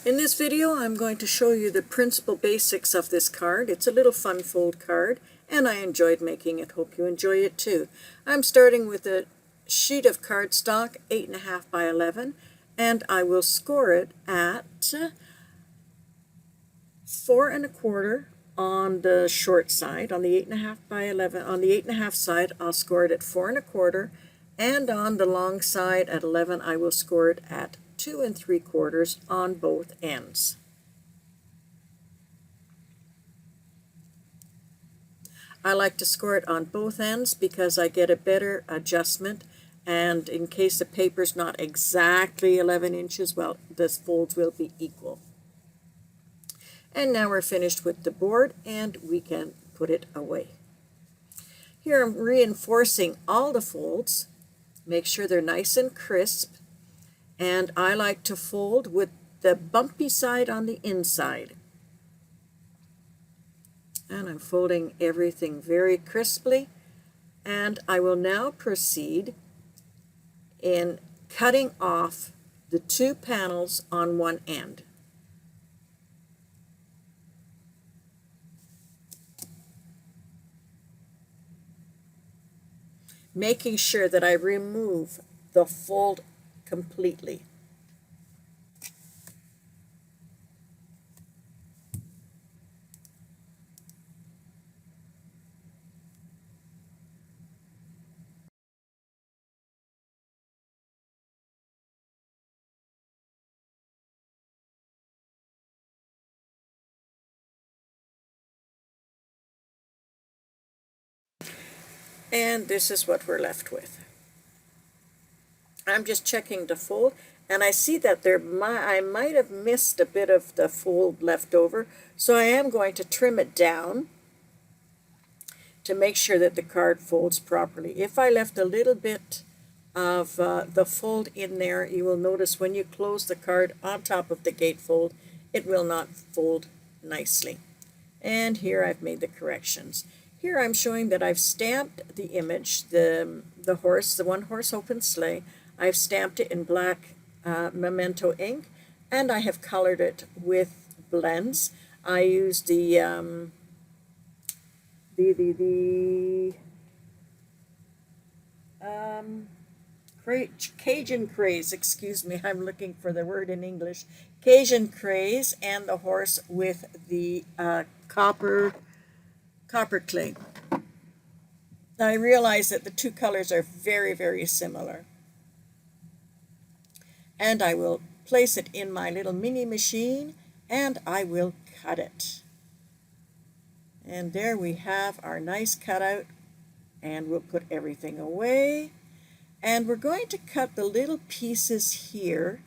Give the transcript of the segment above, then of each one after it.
In this video, I'm going to show you the principal basics of this card. It's a little fun fold card, and I enjoyed making it. Hope you enjoy it too. I'm starting with a sheet of cardstock, 8.5 by 11, and I will score it at 4 1/4 on the short side. On the 8.5 by 11, on the 8.5 side, I'll score it at 4 1/4, and on the long side at 11, I will score it at 2 3/4 on both ends. I like to score it on both ends because I get a better adjustment, and in case the paper's not exactly 11 inches, well, the folds will be equal. And now we're finished with the board, and we can put it away. Here I'm reinforcing all the folds. Make sure they're nice and crisp. And I like to fold with the bumpy side on the inside. And I'm folding everything very crisply. And I will now proceed in cutting off the 2 panels on one end. Making sure that I remove the fold completely. And this is what we're left with. I'm just checking the fold, and I see that I might have missed a bit of the fold left over, so I am going to trim it down to make sure that the card folds properly. If I left a little bit of the fold in there, you will notice when you close the card on top of the gatefold, it will not fold nicely. And here I've made the corrections. Here I'm showing that I've stamped the image, the horse, the one horse open sleigh. I've stamped it in black memento ink, and I have colored it with blends. I used the Cajun Craze, excuse me, I'm looking for the word in English. Cajun Craze, and the horse with the copper clay. Now I realize that the two colors are very, very similar. And I will place it in my little mini machine, and I will cut it. And there we have our nice cutout, and we'll put everything away. And we're going to cut the little pieces here,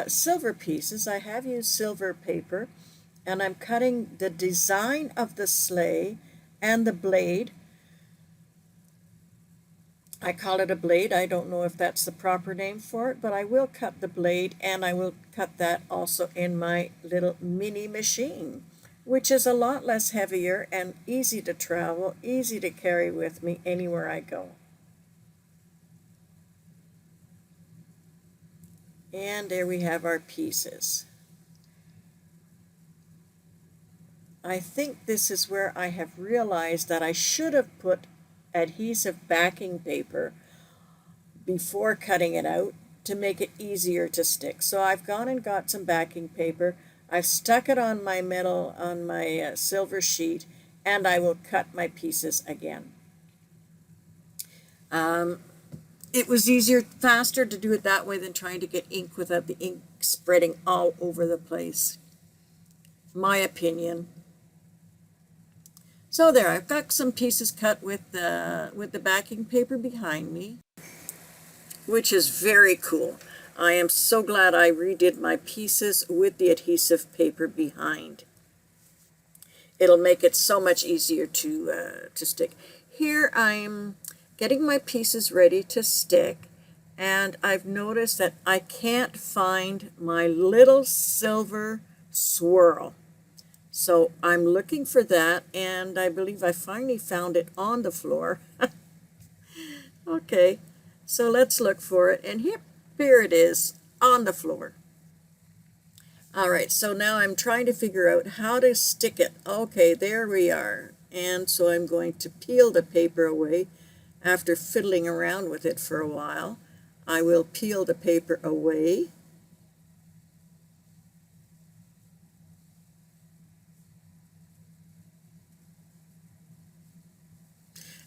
silver pieces. I have used silver paper, and I'm cutting the design of the sleigh and the blade. I call it a blade. I don't know if that's the proper name for it, but I will cut the blade, and I will cut that also in my little mini machine, which is a lot less heavier and easy to travel, easy to carry with me anywhere I go. And there we have our pieces. I think this is where I have realized that I should have put adhesive backing paper before cutting it out to make it easier to stick. So I've gone and got some backing paper. I've stuck it on my metal, on my silver sheet, and I will cut my pieces again. It was easier, faster to do it that way than trying to get ink without the ink spreading all over the place. My opinion. So there, I've got some pieces cut with the backing paper behind me, which is very cool. I am so glad I redid my pieces with the adhesive paper behind. It'll make it so much easier to stick. Here I'm getting my pieces ready to stick, and I've noticed that I can't find my little silver swirl. So I'm looking for that, and I believe I finally found it on the floor. Okay, so let's look for it, and here it is on the floor. All right, so now I'm trying to figure out how to stick it. Okay, there we are. And so I'm going to peel the paper away. After fiddling around with it for a while, I will peel the paper away.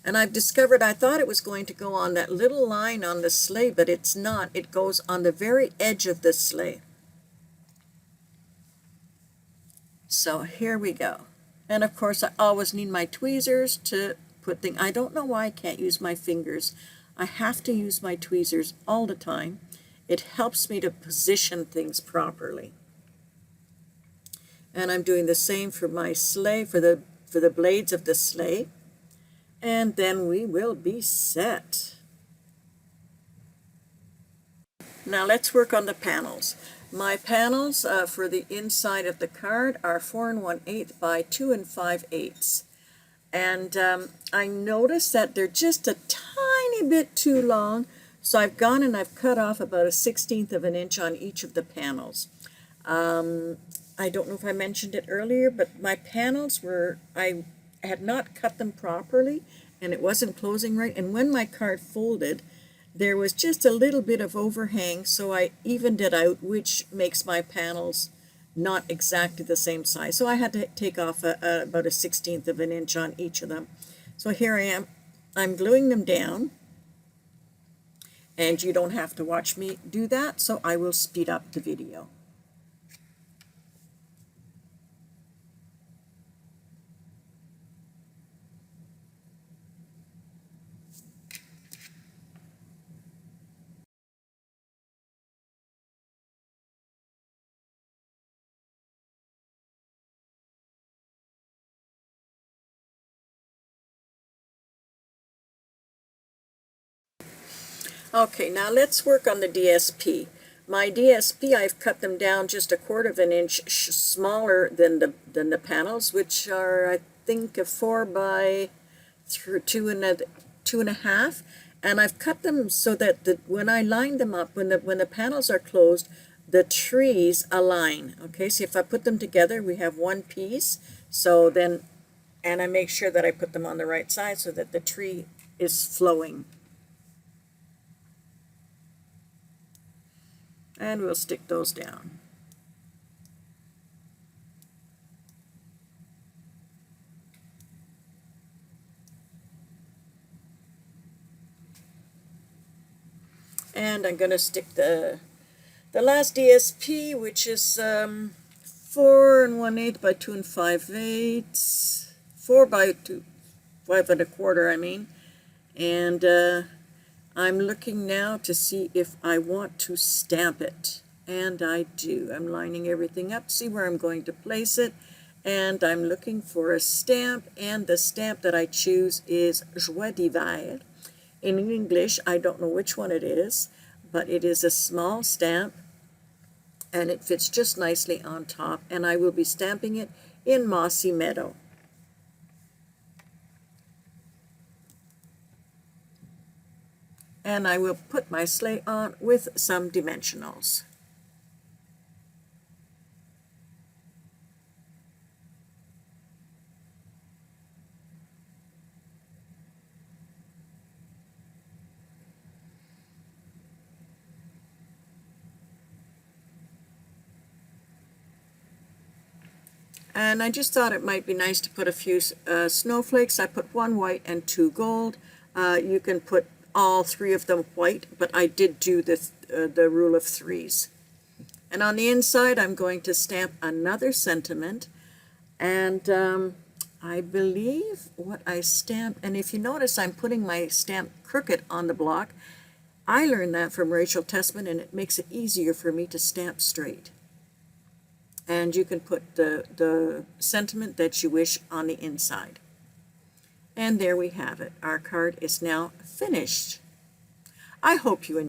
And I've discovered I thought it was going to go on that little line on the sleigh, but it's not. It goes on the very edge of the sleigh. So here we go. And of course I always need my tweezers to put things. I don't know why I can't use my fingers. I have to use my tweezers all the time. It helps me to position things properly. And I'm doing the same for my sleigh, for the blades of the sleigh. And then we will be set. Now let's work on the panels. My panels for the inside of the card are 4 1/8 by 2 5/8. And I noticed that they're just a tiny bit too long, so I've gone and I've cut off about 1/16 of an inch on each of the panels. I don't know if I mentioned it earlier, but my panels I had not cut them properly, and it wasn't closing right, and when my card folded, there was just a little bit of overhang, so I evened it out, which makes my panels not exactly the same size. So I had to take off about 1/16 of an inch on each of them. So here I am. I'm gluing them down, and you don't have to watch me do that, so I will speed up the video. Okay, now let's work on the DSP. My DSP, I've cut them down just 1/4 of an inch smaller than the panels, which are, I think, a 4 by 2.5, and I've cut them so that when I line them up, when the panels are closed, the trees align. Okay, so if I put them together, we have one piece. So then, and I make sure that I put them on the right side so that the tree is flowing. And we'll stick those down. And I'm going to stick the last DSP, which is 4 1/8 by 2 5/8, 4 by 5 1/4, I mean. And I'm looking now to see if I want to stamp it, and I do. I'm lining everything up, see where I'm going to place it, and I'm looking for a stamp, and the stamp that I choose is Joie d'Hiver. In English, I don't know which one it is, but it is a small stamp, and it fits just nicely on top, and I will be stamping it in Mossy Meadow. And I will put my sleigh on with some dimensionals. And I just thought it might be nice to put a few snowflakes. I put 1 white and 2 gold. You can put all 3 of them white, but I did do the rule of 3s. And on the inside, I'm going to stamp another sentiment. And I believe what I stamped, and if you notice, I'm putting my stamp crooked on the block. I learned that from Rachel Tessman, and it makes it easier for me to stamp straight. And you can put the sentiment that you wish on the inside. And there we have it. Our card is now finished. I hope you enjoyed.